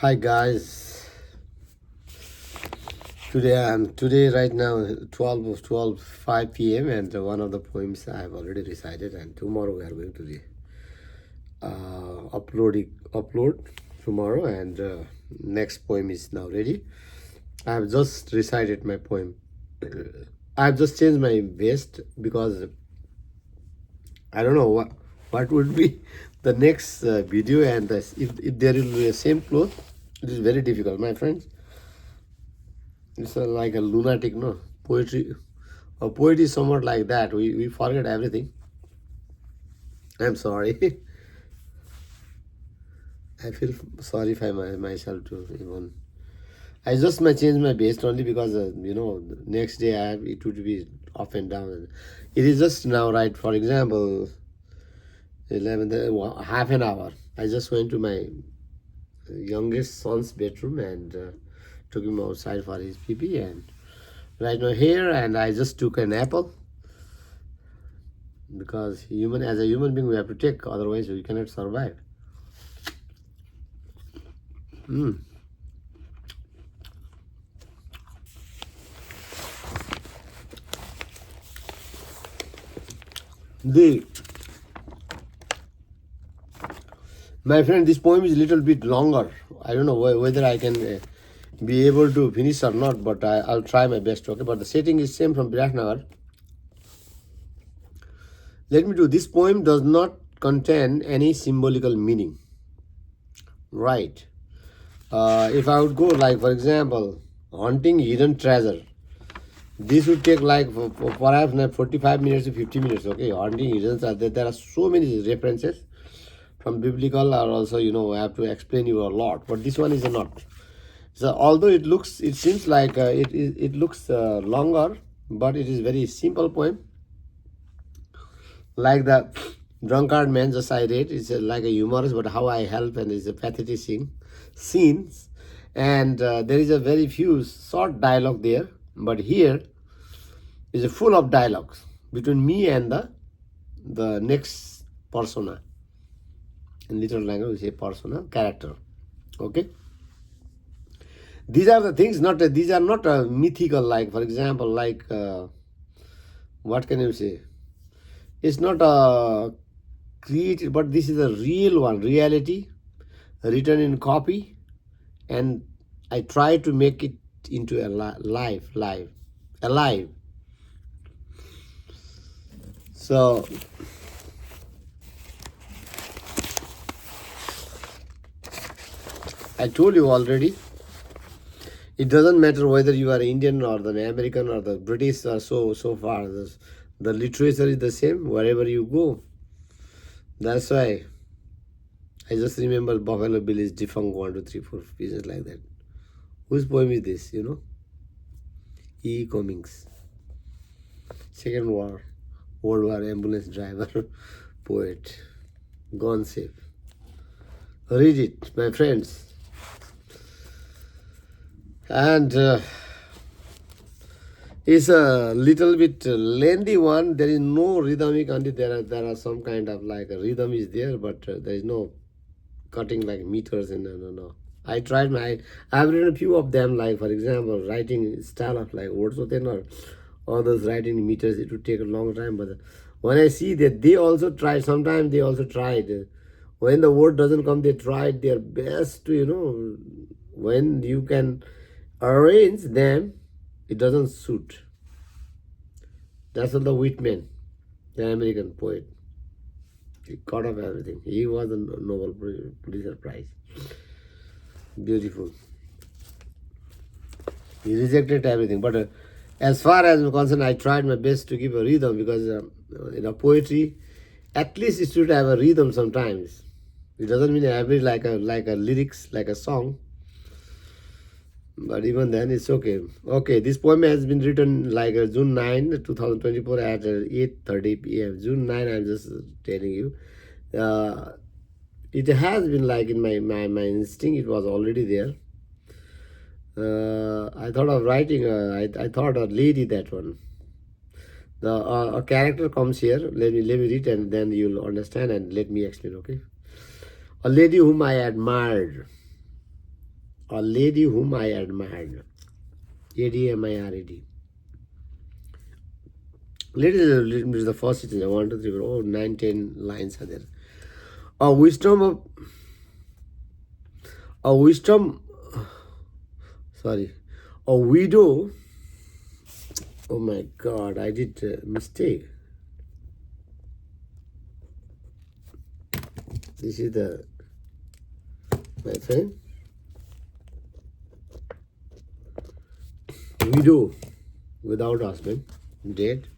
Hi guys. Today right now 5 p.m. and one of the poems I have already recited, and tomorrow we are going to the upload tomorrow, and next poem is now ready. I have just recited my poem. I have just changed my vest because I don't know what would be the next video, and if there will be the same clothes, it is very difficult, my friends. It's like a lunatic, no? Poetry. A poet is somewhat like that. We forget everything. I'm sorry. I feel sorry for myself too. Even I just might change my base only because the next day it would be up and down. It is just now, right? For example, 11 half an hour. I just went to my youngest son's bedroom and took him outside for his pee, and right now here, and I just took an apple because as a human being we have to take, otherwise we cannot survive. The My friend, this poem is a little bit longer. I don't know whether I can be able to finish or not, but I'll try my best. Okay, but the setting is same from Biratnagar. Let me do. This poem does not contain any symbolical meaning, right? If I would go, like, for example, hunting hidden treasure, this would take like perhaps 45 minutes to 50 minutes. Okay, hunting hidden treasure. There are so many references from biblical, or also I have to explain you a lot. But this one is not. So although it seems like it looks longer, but it is very simple poem. Like the drunkard man just I read, it's like a humorous, but how I help, and it's a pathetic scenes, and there is a very few short dialogue there, but here is a full of dialogues between me and the next persona. In literal language, we say persona, character. Okay. These are the things. These are not mythical. Like, for example, like what can you say? It's not a created, but this is a real one, reality, written in copy, and I try to make it into a alive. So I told you already. It doesn't matter whether you are Indian or the American or the British or so far. The literature is the same wherever you go. That's why I just remember Buffalo Bill is defunct 1, 2, 3, 4 pieces like that. Whose poem is this? E. Cummings. Second World War ambulance driver, poet, gone safe. Read it, my friends. And it's a little bit lengthy one. There is no rhythmic, only there are some kind of like a rhythm is there, but there is no cutting like meters and no. I tried I've written a few of them, like for example, writing style of like Wordsworth or others writing meters. It would take a long time, but when I see that they also tried, sometimes they also tried. When the word doesn't come, they tried their best to when you can arrange them, it doesn't suit. That's what the Whitman, the American poet. He caught up everything. He was a Nobel Pulitzer Prize. Beautiful. He rejected everything. But as far as I'm concerned, I tried my best to give a rhythm, because poetry, at least it should have a rhythm sometimes. It doesn't mean every like a lyrics, like a song. But even then, it's okay. Okay, this poem has been written like June 9, 2024 at 8:30 p.m. June 9, I'm just telling you. It has been like in my instinct, it was already there. I thought of writing, I thought a lady, that one. A character comes here. Let me read, and then you'll understand, and let me explain, okay? A lady whom I admired. A lady whom I admired. ADMIRAD. Ladies is the first sentence. 1, 2, 3, 4. Oh, 9, 10 lines are there. A wisdom of a wisdom. Sorry, a widow. Oh my God, I did a mistake. This is the my friend. Widow without husband, dead.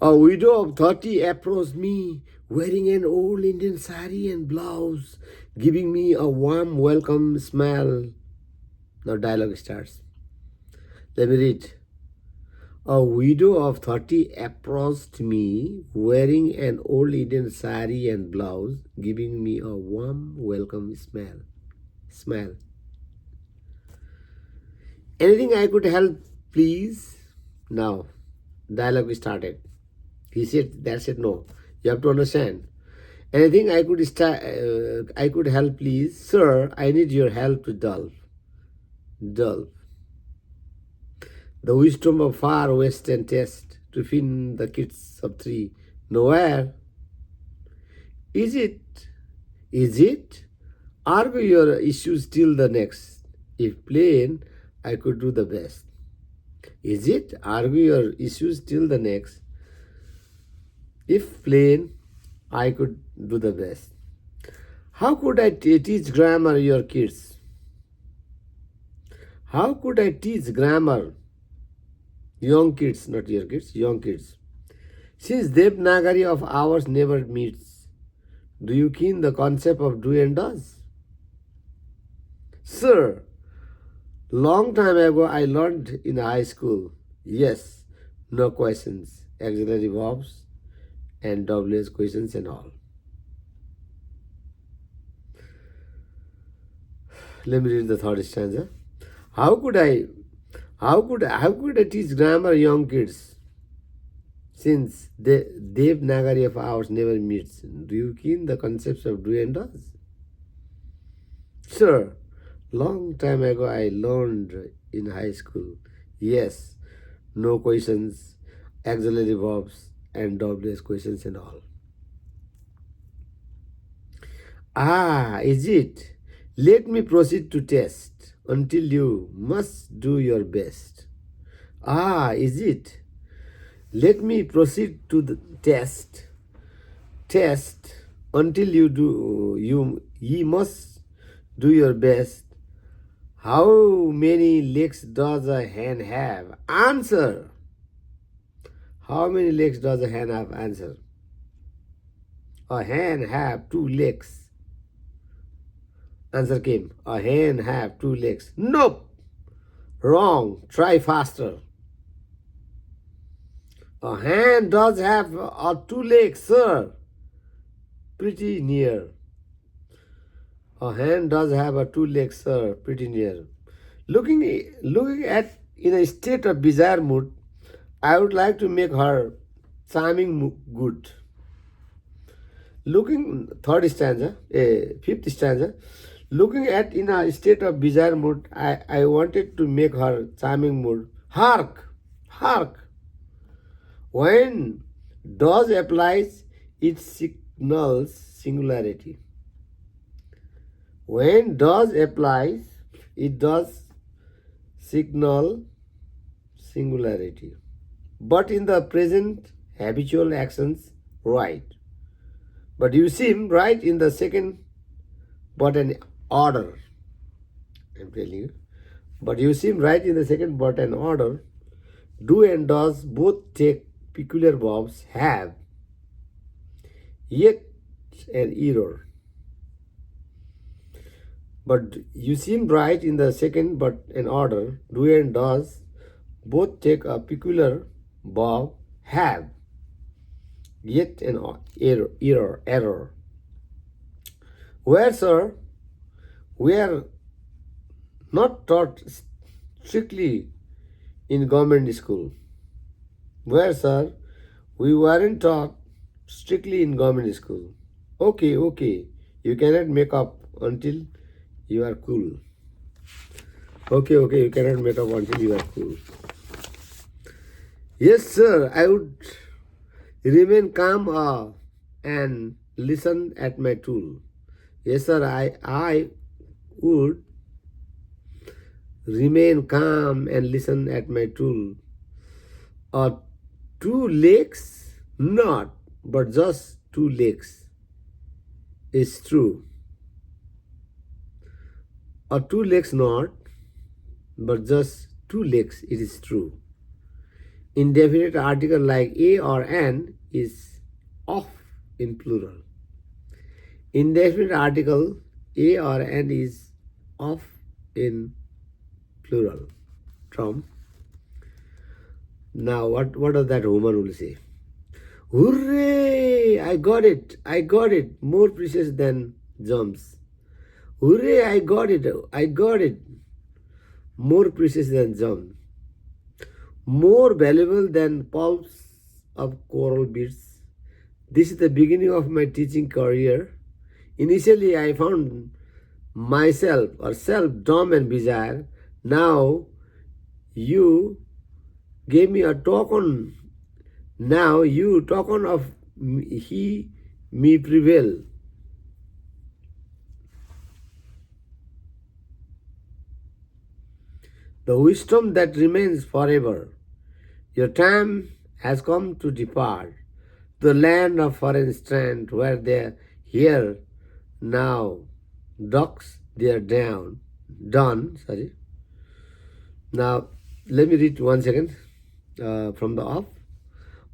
A widow of 30 approached me wearing an old Indian sari and blouse, giving me a warm welcome smell. Now dialogue starts. Let me read. A widow of 30 approached me wearing an old Indian sari and blouse, giving me a warm welcome smell. Anything I could help, please? Now, dialogue started. He said, that's it, no. You have to understand. Anything I could help, please? Sir, I need your help to delve. The wisdom of far western test to fin the kids of 3. Nowhere. Is it? Argue your issues till the next. If plain, I could do the best. Is it? Argue your issues till the next. If plain, I could do the best. How could I teach grammar your kids? How could I teach grammar? Young kids, not your kids, young kids. Since Devanagari of ours never meets, do you ken the concept of do and does? Sir, long time ago I learned in high school. Yes, no questions, auxiliary verbs and WS questions and all. Let me read the third stanza. How could I teach grammar young kids since the Devanagari of ours never meets? Do you ken the concepts of do and does? Sir, long time ago I learned in high school. Yes, no questions, auxiliary verbs and WS questions and all. Ah, is it? Let me proceed to test until you must do your best. Ah, is it? Let me proceed to the test until ye must do your best. How many legs does a hen have? Answer. How many legs does a hen have? Answer. A hen have 2 legs. Answer came. A hen have 2 legs. Nope. Wrong. Try faster. A hen does have 2 legs, sir. Pretty near. A hen does have 2 legs, sir. Pretty near. Looking at in a state of bizarre mood, I would like to make her charming good. Third stanza, fifth stanza. Looking at in a state of bizarre mood, I wanted to make her charming mood. Hark! When does applies, it signals singularity. When does applies, it does signal singularity. But in the present, habitual actions, right. But you seem right in the second, but an order. I'm telling you. But you seem right in the second, but an order. Do and does both take peculiar verbs, have, yet an error. But you seem right in the second, but an order. Do and does both take a peculiar verb, have, yet an error. Where, sir, we are not taught strictly in government school. Where, sir, we weren't taught strictly in government school. Okay, you cannot make up until you are cool. Okay, you cannot make up until you are cool. Yes, sir, I would remain calm and listen at my tool. Yes, sir, I would remain calm and listen at my tool. Two legs, not, but just two legs is true. Two legs, not, but just two legs, it is true. Indefinite article like a or an is of in plural. Indefinite article a or an is of in plural. From now, what does that woman will say? Hooray! I got it! I got it! More precious than gems. Hooray! I got it! I got it! More precious than gems. More valuable than pulps of coral beads. This is the beginning of my teaching career. Initially, I found myself or self dumb and bizarre. Now, you gave me a token. Now, you token of he me prevail. The wisdom that remains forever. Your time has come to depart to the land of foreign strand where they here now docks they are done. Sorry. Now let me read one second from the off.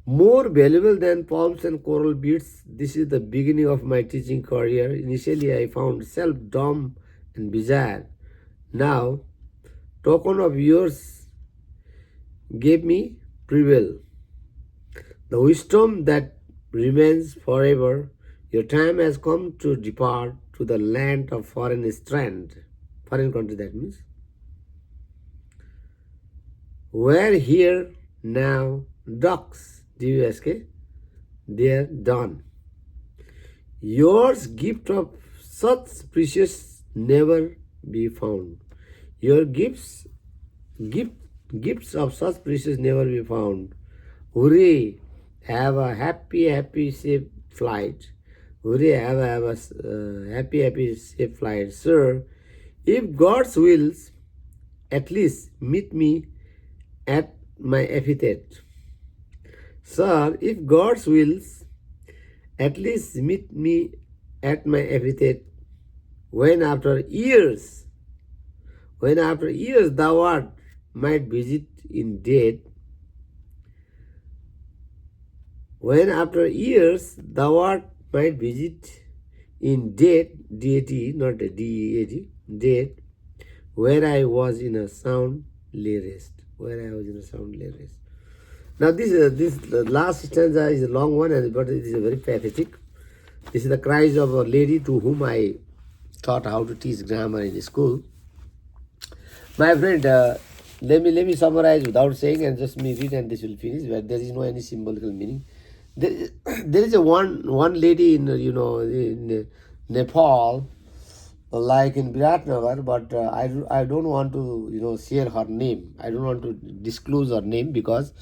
More valuable than palms and coral beads. This is the beginning of my teaching career. Initially, I found self dumb and bizarre. Now, token of yours gave me prevail. The wisdom that remains forever. Your time has come to depart to the land of foreign strand. Foreign country, that means. Where here now docks, D-U-S-K, they're done. Yours gift of such precious never be found. Your gifts of such precious never be found. Hooray! Have a happy, safe flight. Hooray! Have a happy, safe flight, sir. If God's wills, at least meet me at my epithet. Sir, if God's wills, at least meet me at my epithet, when after years thou art might visit in death, when after years thou art might visit in death, deity, not D-E-A-T, death, where I was in a sound lay rest. Now this last stanza is a long one, but it is a very pathetic. This is the cries of a lady to whom I taught how to teach grammar in school. My friend, let me summarize without saying and just me read and this will finish. Where there is no any symbolical meaning. There is a one lady in Nepal, like in Viratnagar, but I don't want to share her name. I don't want to disclose her name because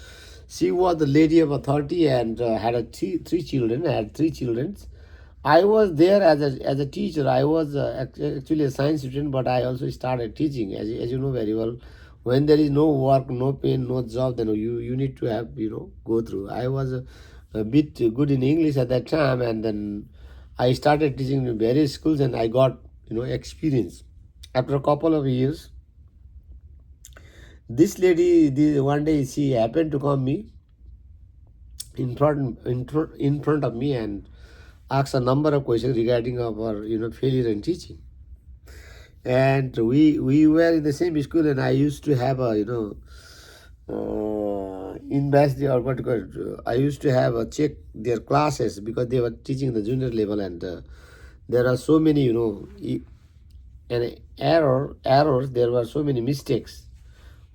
she was the lady of authority and had three children. I was there as a teacher. I was actually a science student, but I also started teaching. As you know very well, when there is no work, no pain, no job, then you need to have go through. I was a bit good in English at that time, and then I started teaching in various schools, and I got experience. After a couple of years, this lady, one day she happened to come me in front of me and asked a number of questions regarding our failure in teaching. And we were in the same school, and I used to have a university or what you call it. I used to have a check their classes because they were teaching the junior level, and there are so many and errors. There were so many mistakes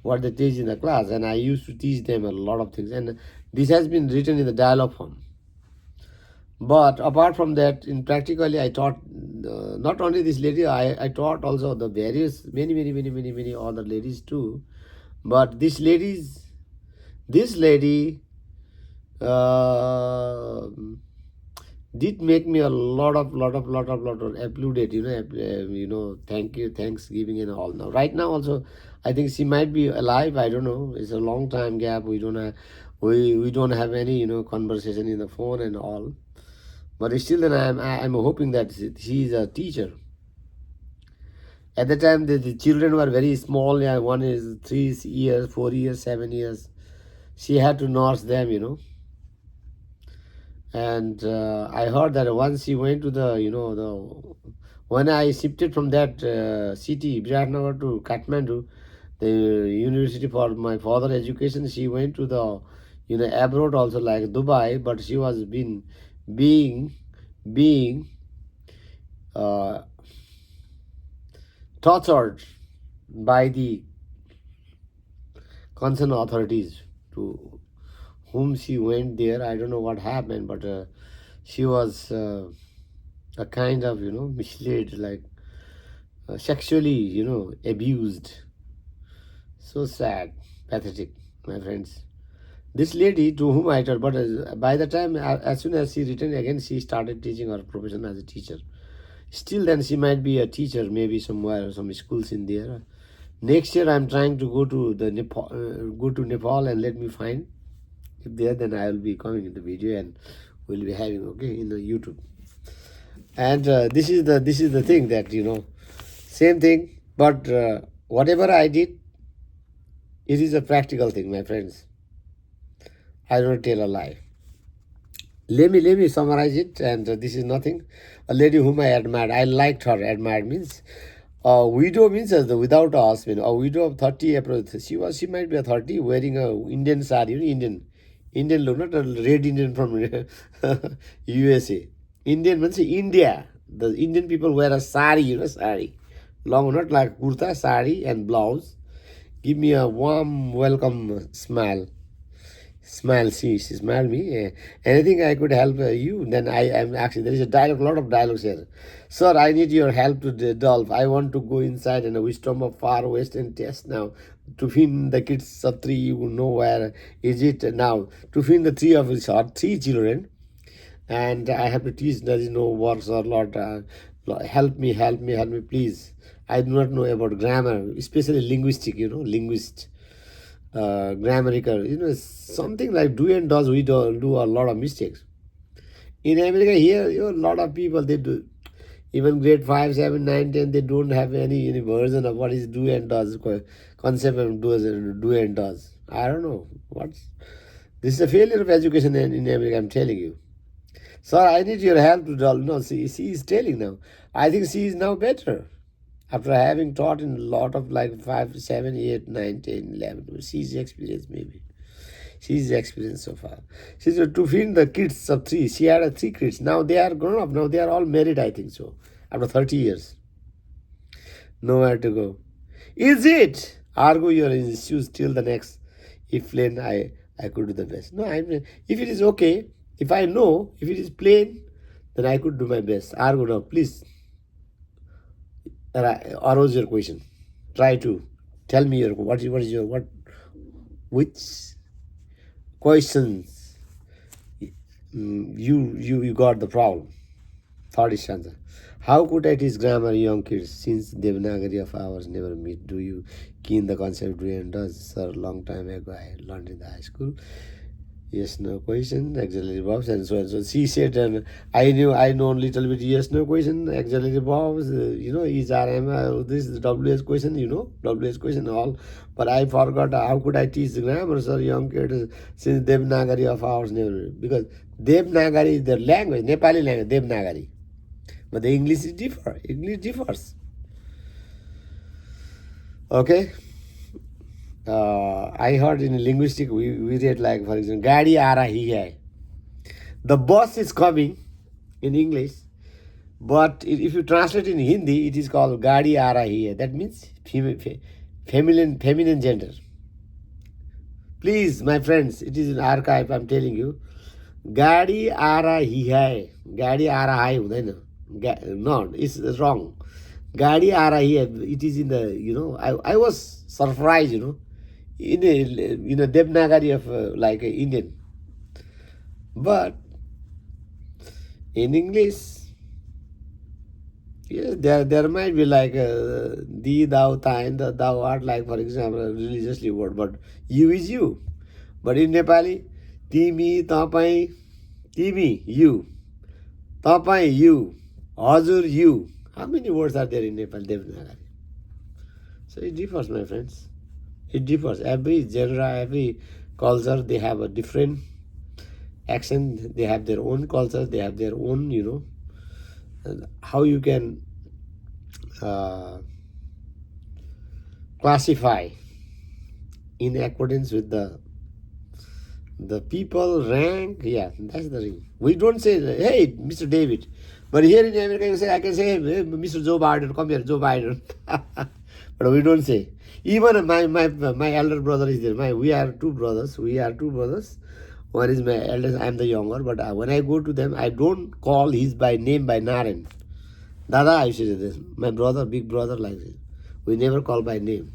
what they teach in the class, and I used to teach them a lot of things, and this has been written in the dialogue form. But apart from that, in practically, I taught not only this lady, I taught also the various many other ladies too. But this lady uh, did make me a lot of applauded, thank you, thanksgiving and all. Now right now also, I think she might be alive. I don't know. It's a long time gap. We don't have any conversation in the phone and all. But still, then I'm hoping that she is a teacher. At the time, the children were very small. Yeah, one is 3 years, 4 years, 7 years. She had to nurse them. And I heard that once she went to when I shifted from that city, Biratnagar to Kathmandu, the university for my further education, she went to the, abroad also like Dubai, but she was being uh, tortured by the concerned authorities to whom she went there. I don't know what happened, but she was a kind of, misled, like sexually, abused. So sad, pathetic, my friends. This lady to whom I taught, but by the time, as soon as she returned again, she started teaching her profession as a teacher. Still, then she might be a teacher, maybe somewhere, some schools in there. Next year, I'm trying to go to Nepal and let me find. If there, then I will be coming in the video and we'll be having in the YouTube. And this is the thing that same thing. But whatever I did, it is a practical thing, my friends. I don't tell a lie. Let me summarize it. And this is nothing. A lady whom I admired. I liked her. Admired means. Widow means as the without a husband. A widow of 30 April. She might be a 30 wearing a Indian sari. Indian look, not a red Indian from USA. Indian means India. The Indian people wear a sari, sari. Long, not like kurta, sari and blouse. Give me a warm welcome smile. Smile, she smiled me. Anything I could help you, then I am actually, there is a dialogue, lot of dialogues here. Sir, I need your help to Dolph. I want to go inside in a wisdom of far west and test now. To feed the kids of three, you know where is it now. To feed the three of his heart, three children. And I have to teach, there is no works or lot. Help me, please. I do not know about grammar, especially linguistic, linguist. Grammatical, something like do and does, we do a lot of mistakes. In America here, a lot of people, they do, even grade 5, 7, 9, 10, they don't have any version of what is do and does, concept of do and does. I don't know. This is a failure of education in America, I'm telling you. Sir, I need your help to do. No, she is telling now. I think she is now better. After having taught in a lot of like 5, 7, 8, 9, 10, 11, she's experienced maybe. She's experienced so far. She's to feed the kids of 3. She had 3 kids. Now they are grown up. Now they are all married, I think so. After 30 years. Nowhere to go. Is it? Argo your shoes till the next. If plain, I could do the best. No, if it is okay, if I know, if it is plain, then I could do my best. Argo now, please. Arouse your question. Try to tell me which questions you got the problem. Third stanza. How could I teach grammar young kids since Devanagari of ours never meet? Do you keen the concept do and does? Sir, long time ago I learned in the high school. Yes, no question, auxiliary verbs, and so on. So she said, and I know little bit yes, no question, auxiliary verbs, is RM, this is WS question, WS question all. But I forgot how could I teach grammar, sir, young kids, since Devanagari of ours never, because Devanagari is their language, Nepali language, Devanagari. But the English is English differs. Okay. I heard in linguistic we read like, for example, Gadi aa rahi hai. The bus is coming in English, but if you translate in Hindi, it is called Gadi aa rahi hai. That means feminine gender. Please, my friends, it is an archive, I'm telling you. गाडी आ रही है, गाडी आ रहा है हुँदैन, no, it's wrong. गाडी आ रही है, it is in the, I was surprised, in a Devanagari of like a Indian. But in English, yes, there might be like thee, thou, thine, thou art, like for example, a religiously word, but you is you. But in Nepali, timi, tapai, timi, you, tapai, you, hazur, you. How many words are there in Nepal Devanagari? So it differs, my friends. It differs. Every genre, every culture, they have a different accent. They have their own culture. They have their own, and how you can classify in accordance with the people rank. Yeah, that's the thing. We don't say, hey, Mr. David. But here in America, I can say, hey, Mr. Joe Biden, come here, Joe Biden. But we don't say. Even my elder brother is there. We are two brothers. One is my eldest, I am the younger. But when I go to them, I don't call his by name by Naren. Dada, I say this. My brother, big brother, like this. We never call by name.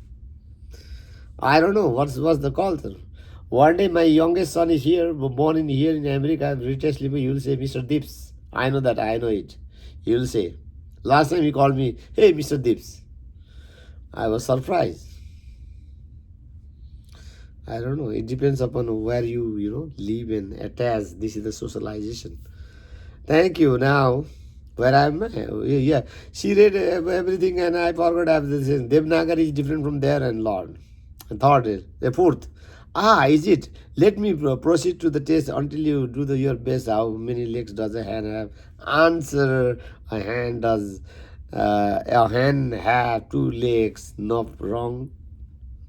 I don't know what's the culture. One day my youngest son is here, born here in America, British Libre, he will say, Mr. Dips. I know that, I know it. He will say. Last time he called me, hey, Mr. Dips. I was surprised. I don't know. It depends upon where you live and attach. This is the socialization. Thank you. Now, where am I? Yeah. She read everything and I forgot everything. Devnagar is different from there and Lord. And third is the fourth. Is it? Let me proceed to the test until you do your best. How many legs does a hand have? Answer. A hand have two legs. No, wrong.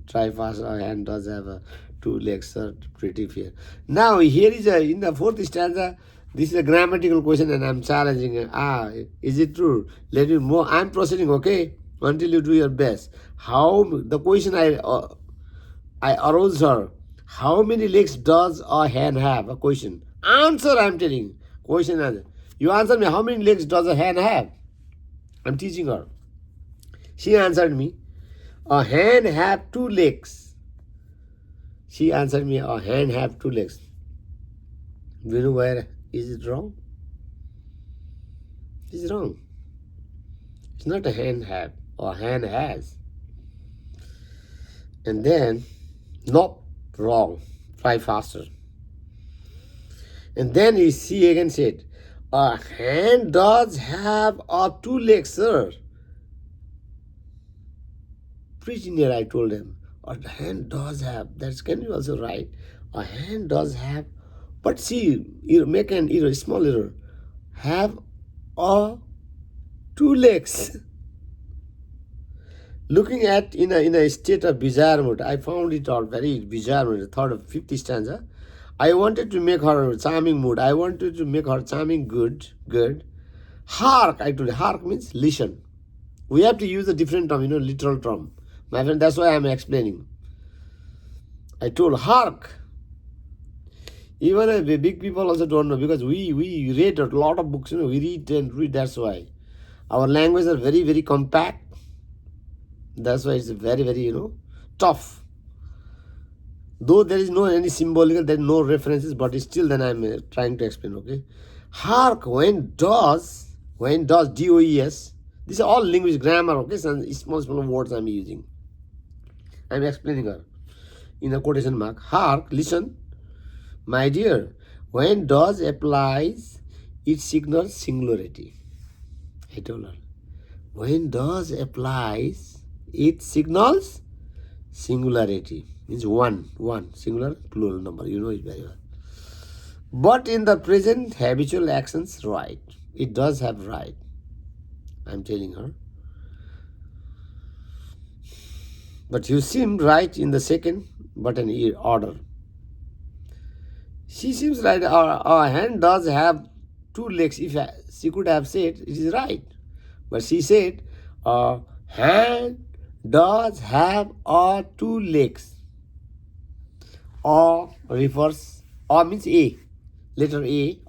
Try fast. A hand does have two legs. Sir, pretty fair. Now here is in the fourth stanza. This is a grammatical question and I'm challenging. Is it true? Let me move. I'm proceeding. Okay, until you do your best. How the question I aroused her. How many legs does a hen have? A question. Answer, I'm telling. Question answer. You answer me. How many legs does a hen have? I'm teaching her. She answered me. A hen have two legs. She answered me. A hen have two legs. Do you know where is it wrong? It's wrong. It's not a hen have. A hen has. And then, nope, wrong. Try faster. And then she again said, a hen does have two legs, sir. Pretty near, I told him. A hen does have. That can you also write. A hen does have. But see, you make an error, small error. Have two legs. Looking at in a state of bizarre mood, I found it all very bizarre mood, the third of 50th stanza. I wanted to make her charming mood. I wanted to make her charming good. Hark, I told you. Hark means listen. We have to use a different term, literal term. My friend, that's why I'm explaining. I told hark. Even big people also don't know because we read a lot of books, we read, that's why. Our language are very, very compact. That's why it's very, very, tough. Though there is no any symbolical, there is no references, but still then I'm trying to explain, okay? Hark, when does, D-O-E-S, these are all linguist grammar, okay? Some small words I'm using. I'm explaining her in a quotation mark. Hark, listen, my dear, when does applies, it signals singularity. I told her. When does applies, it signals singularity. Means one, singular, plural number. You know it very well. But in the present, habitual actions, right. It does have right. I'm telling her. But you seem right in the second, but an order. She seems right. Our hand does have two legs. If she could have said, it is right. But she said, hand does have two legs. Or refers, or means A. letter A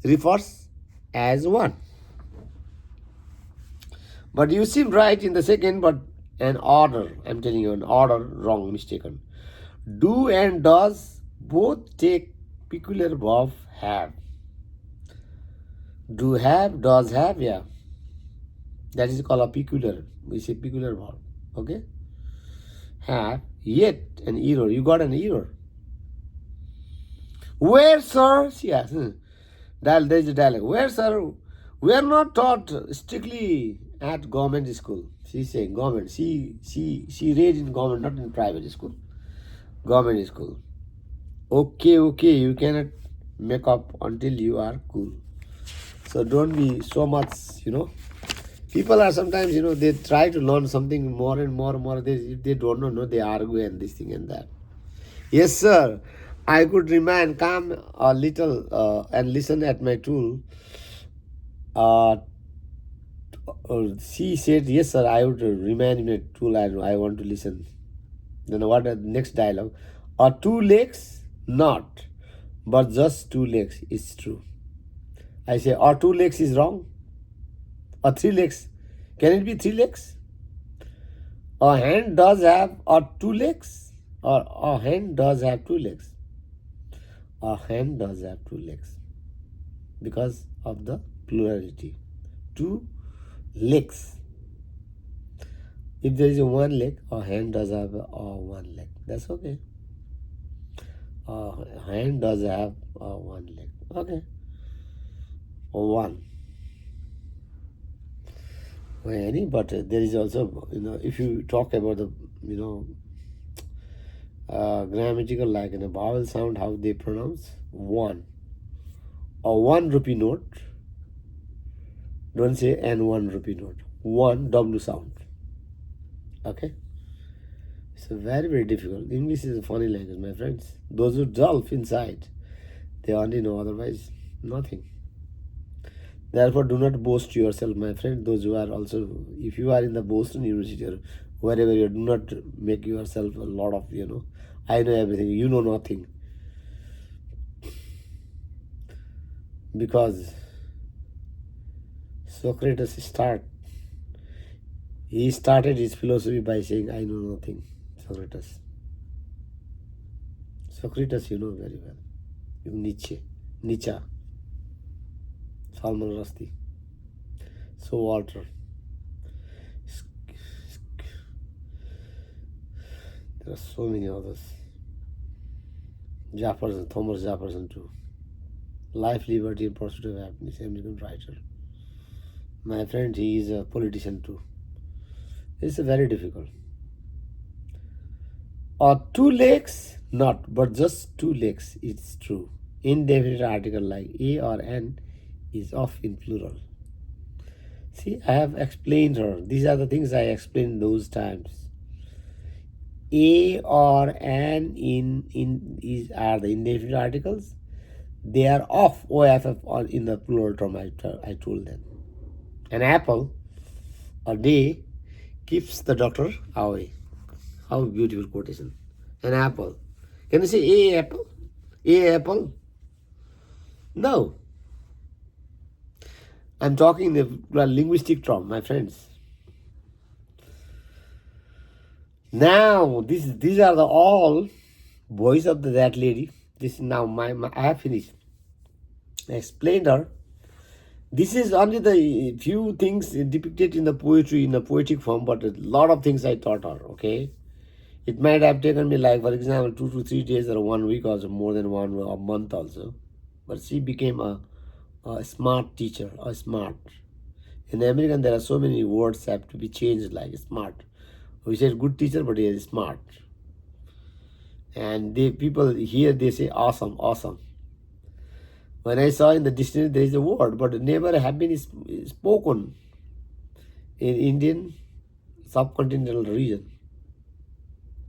refers as one. But you seem right in the second, but an order, I'm telling you, an order wrong, mistaken. Do and does both take peculiar verb have. Do have, does have, yeah. That is called a peculiar. We say peculiar verb. Okay? Have, yet an error. You got an error. Where, sir? Yes. There is a dialogue. Where, sir? We are not taught strictly at government school. She's saying government. She read in government, not in private school. Government school. Okay, you cannot make up until you are cool. So don't be so much, People are sometimes, they try to learn something more and more and more. If they don't know, they argue and this thing and that. Yes, sir. I could remain calm a little and listen at my tool. She said, yes, sir, I would remain in a tool and I want to listen. Then what the next dialogue? Or two legs? Not. But just two legs is true. I say, or two legs is wrong? Or three legs? Can it be three legs? A hand does have or two legs? Or a hand does have two legs? A hand does have two legs. Because of the plurality. Two legs. If there is a one leg, a hand does have one leg. That's okay. A hand does have one leg. Okay. Or one. But there is also, if you talk about the, grammatical, like in a vowel sound, how they pronounce one. Or 1 rupee note. Don't say N 1 rupee note. One W sound. Okay? It's a very, very difficult. English is a funny language, my friends. Those who delve inside, they only know, otherwise nothing. Therefore, do not boast yourself, my friend. Those who are also, if you are in the Boston University or wherever you are, do not make yourself a lot of, I know everything, you know nothing. Because Socrates he started his philosophy by saying, I know nothing. Socrates, you know very well. Nietzsche, Salman Rushdie, so Walter. There are so many others. Thomas Jefferson too. Life, Liberty, and Pursuit of Happiness, American writer. My friend, he is a politician too. It's very difficult. Or two legs, not, but just two legs, it's true. Indefinite article like A or N is of in plural. See, I have explained her. These are the things I explained those times. A or N are the indefinite articles. They are of OFF or in the plural term. I told them. An apple a day keeps the doctor away. How beautiful quotation. An apple. Can you say A apple? A apple? No. I'm talking the linguistic term, my friends. Now, these are the all boys of that lady. This is now I have finished. I explained her. This is only the few things depicted in the poetry in a poetic form, but a lot of things I taught her, okay? It might have taken me, like, for example, 2 to 3 days or 1 week, also more than a month also. But she became a smart teacher, smart. In American, there are so many words have to be changed, like smart. We said good teacher, but he is smart. And people here, they say awesome. When I saw in the dictionary, there is a word, but it never have been spoken in Indian subcontinental region.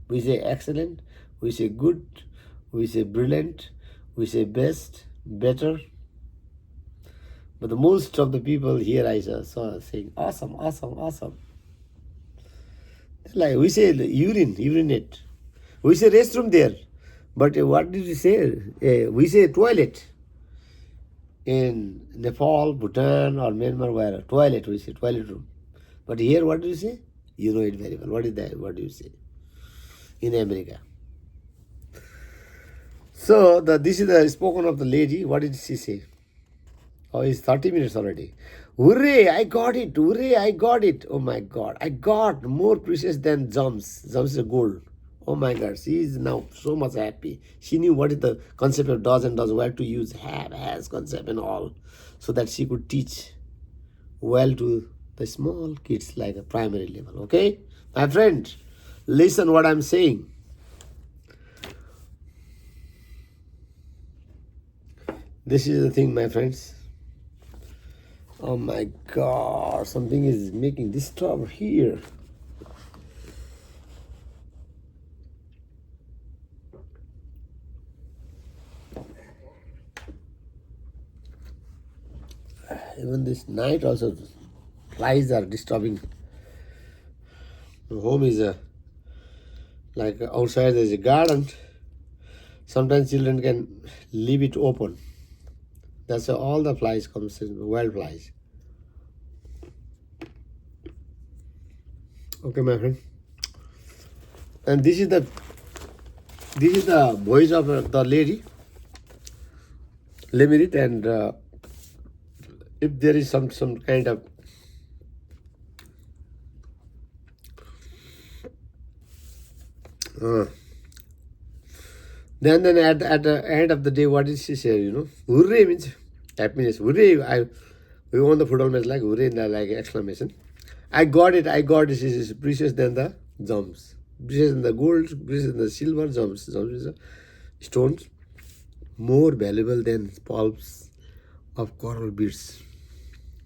We say excellent, we say good, we say brilliant, we say best, better. But the most of the people here I saw saying awesome. Like we say urinate. We say restroom there. But what did we say? We say toilet. in Nepal, Bhutan, or Myanmar where toilet, we say toilet room. But here, what do you say? You know it very well. What is that? What do you say? In America. So this is the spoken of the lady. What did she say? Oh, it's 30 minutes already. Hooray, I got it. Hooray, I got it. Oh my God. I got more precious than gems. Gems is gold. Oh my God. She is now so much happy. She knew what is the concept of does and does, where to use have, has, concept and all. So that she could teach well to the small kids like a primary level. Okay? My friend, listen what I'm saying. This is the thing, my friends. Oh my God, something is making disturb here. Even this night also, flies are disturbing. The home is like outside there is a garden. Sometimes children can leave it open. That's why all the flies comes in, wild flies. Okay, my friend. And this is the voice of the lady. Let me read, and if there is some kind of then at the end of the day, what did she say? Hooray means happiness. Hooray! We won the football match, like hooray, like exclamation. I got it. This is precious than the gems. Precious than the gold, precious than the silver, gems. Gems is stones. More valuable than pulps of coral beads.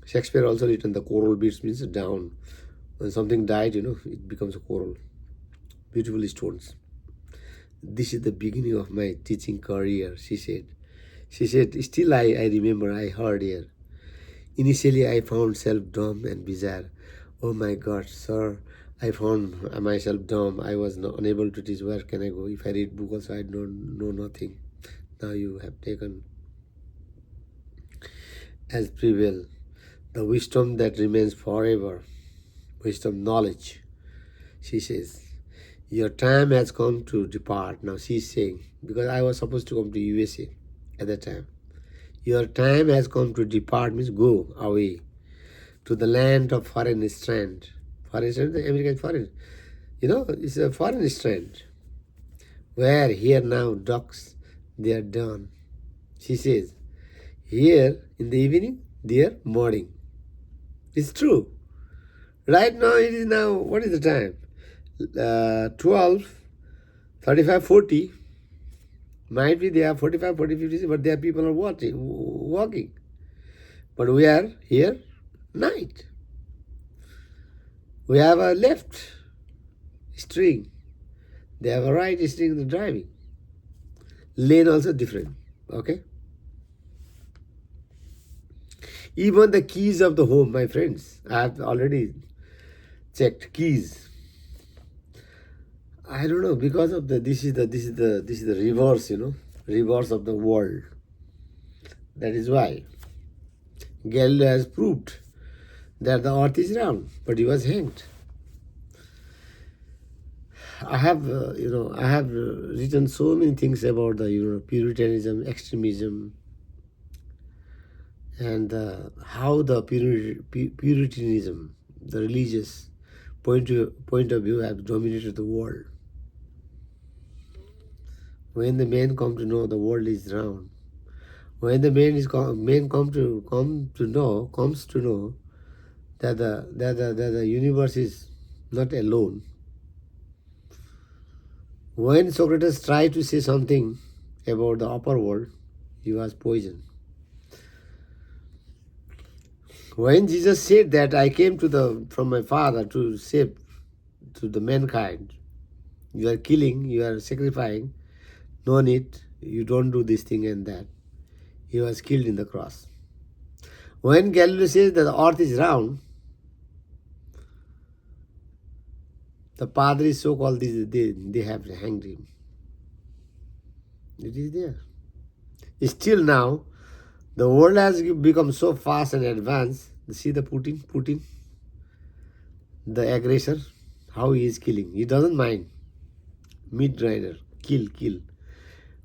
Shakespeare also written the coral beads means down. When something died, it becomes a coral. Beautiful stones. This is the beginning of my teaching career, she said. She said, still I remember I heard here. Initially I found self dumb and bizarre. Oh my God, sir, I found myself dumb. I was unable to teach. Where can I go? If I read book also, I don't know nothing. Now you have taken as prevail the wisdom that remains forever. Wisdom, knowledge. She says, your time has come to depart. Now she's saying, because I was supposed to come to USA at that time. Your time has come to depart means go away to the land of foreign strand. Foreign strand, the American foreign. It's a foreign strand. Where here now ducks, they are done. She says, here in the evening, there morning. It's true. Right now it is now, what is the time? 12, 35, 40. Might be they are 45, 40, 50, but there people are walking. But we are here, night. We have a left string. They have a right string in the driving. Lane also different, okay? Even the keys of the home, my friends, I have already checked keys. I don't know, because of this is the reverse, reverse of the world. That is why Galileo has proved that the earth is round, but he was hanged. I have written so many things about the Puritanism, extremism, and how the Puritanism, the religious point of view, have dominated the world. When the men come to know the world is round, when the comes to know that the universe is not alone. When Socrates tried to say something about the upper world, he was poisoned. When Jesus said that I came from my Father to save to the mankind, you are killing, you are sacrificing, no need, you don't do this thing and that. He was killed in the cross. When Galileo says that the earth is round, the Padres, so-called, they have hanged him. It is there. Still now, The world has become so fast and advanced. See the Putin, the aggressor, how he is killing. He doesn't mind. Mid-rider, kill.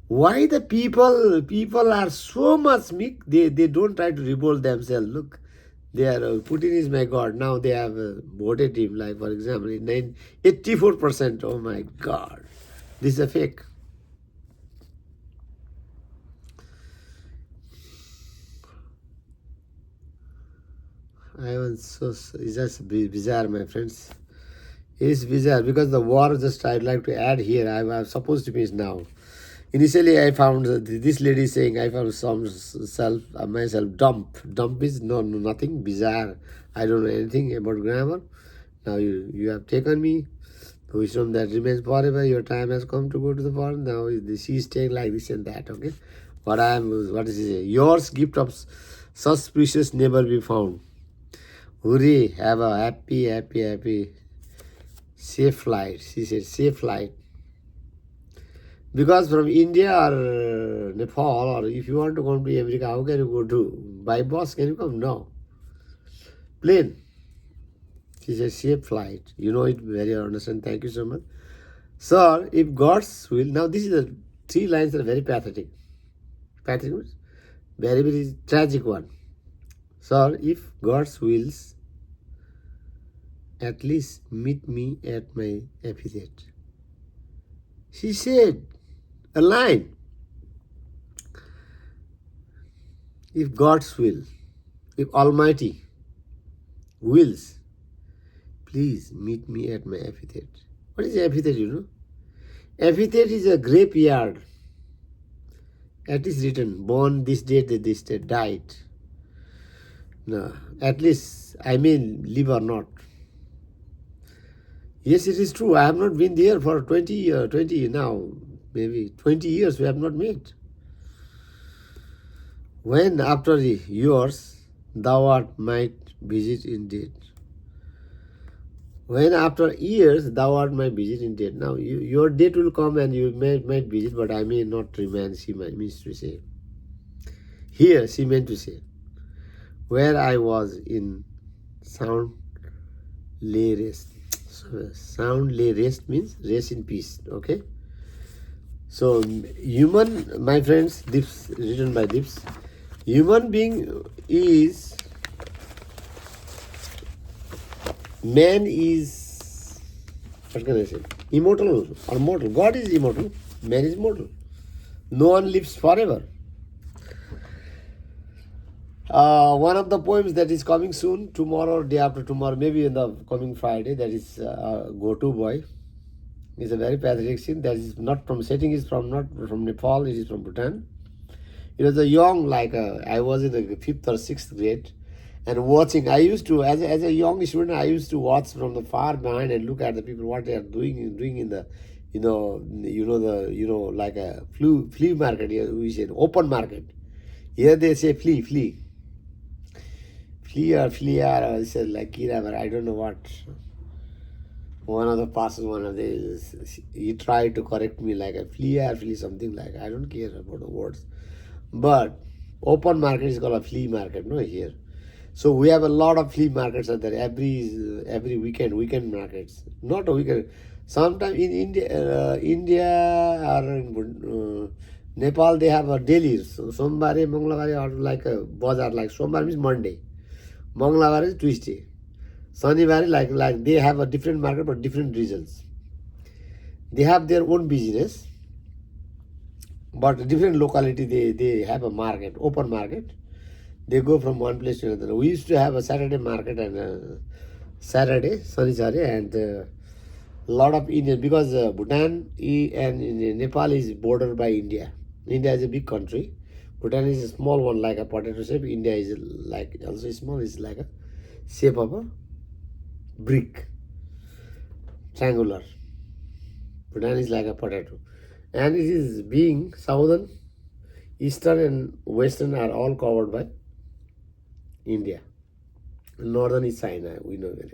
Why the people are so much meek? They don't try to revolt themselves. Look, they are Putin is my god. Now they have voted him. Like for example, 84%. Oh my god, this is a fake. I was so it's just bizarre, my friends. It's bizarre because the war just I'd like to add here. I'm supposed to be now. Initially, I found this lady saying I found some myself dump. Dump is nothing bizarre. I don't know anything about grammar. Now you have taken me. The wisdom that remains forever. Your time has come to go to the forest. Now she is staying like this and that. Okay, what is it? Yours gift of such precious never be found. Hooray! Have a happy safe flight. She said safe flight. Because from India or Nepal, or if you want to come to America, how can you go to? By bus, can you come? No. Plane. She said, safe flight. You know it very well, understand. Thank you so much. Sir, if God's will, now this is the three lines are very pathetic. Pathetic means very tragic one. Sir, if God's wills, at least meet me at my epithet. She said a line. If God's will, if Almighty wills, please meet me at my epithet. What is epithet, you know? Epithet is a graveyard. It is written, born this date, this date, died. No, at least I mean live or not. Yes, it is true. I have not been there for 20 now, maybe 20 years we have not met. When after yours thou art might visit indeed. When after years thou art my visit indeed. Now your date will come and you might visit, but I may not remain, she means to say. Here she meant to say, where I was in sound lay rest. Sound lay rest means rest in peace. Okay. So human, my friends, Dips, written by Dips. Human being is, man is, what can I say? Immortal or mortal. God is immortal. Man is mortal. No one lives forever. One of the poems that is coming soon, tomorrow or day after tomorrow, maybe in the coming Friday, that is Go To Boy. It's a very pathetic scene. That is not from setting is from not from Nepal. It is from Bhutan. It was a young, like I was in the 5th or 6th grade, and watching. I used to, as a young student, I used to watch from the far behind and look at the people what they are doing in the, like a flea market. Here we say open market. Here they say flea. Flea or I said like Kira, I don't know what. One of the pastors, he tried to correct me like a flea, something like. I don't care about the words. But open market is called a flea market, no, here. So we have a lot of flea markets out there every weekend markets. Not a weekend. Sometimes in India or in Nepal, they have a daily. So Sombare, Mangalware are like a bazaar. Like Sombare means Monday, Mangalware is Tuesday, Shaniwar like they have a different market but different regions. They have their own business, but different locality they have a market, open market. They go from one place to another. We used to have a Saturday market and Saturday, Saturday, and a lot of Indians because Bhutan and Nepal is bordered by India. India is a big country. Bhutan is a small one, like a potato shape. India is like also small. It's like a shape of a brick, triangular. Bhutan is like a potato, and it is being southern, eastern, and western are all covered by India. Northern is China, we know very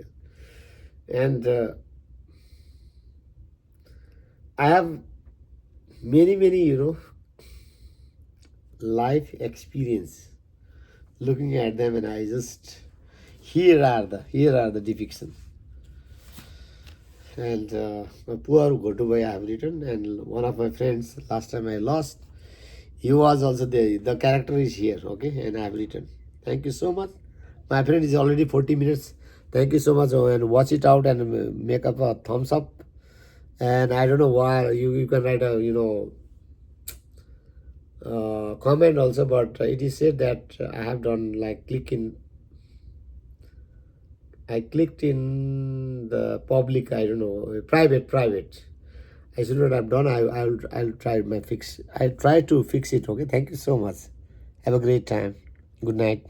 well. And I have many life experience looking at them, and I just here are the depiction. And poor Gotubai I have written, and one of my friends last time I lost, he was also there. The character is here, okay, and I have written. Thank you so much. My friend is already 40 minutes. Thank you so much, and watch it out and make up a thumbs up. And I don't know why you can write a comment also, but it is said that I have done like I clicked in the public, I don't know, private. I should not have done. I'll try my fix. I try to fix it. Okay. Thank you so much. Have a great time. Good night.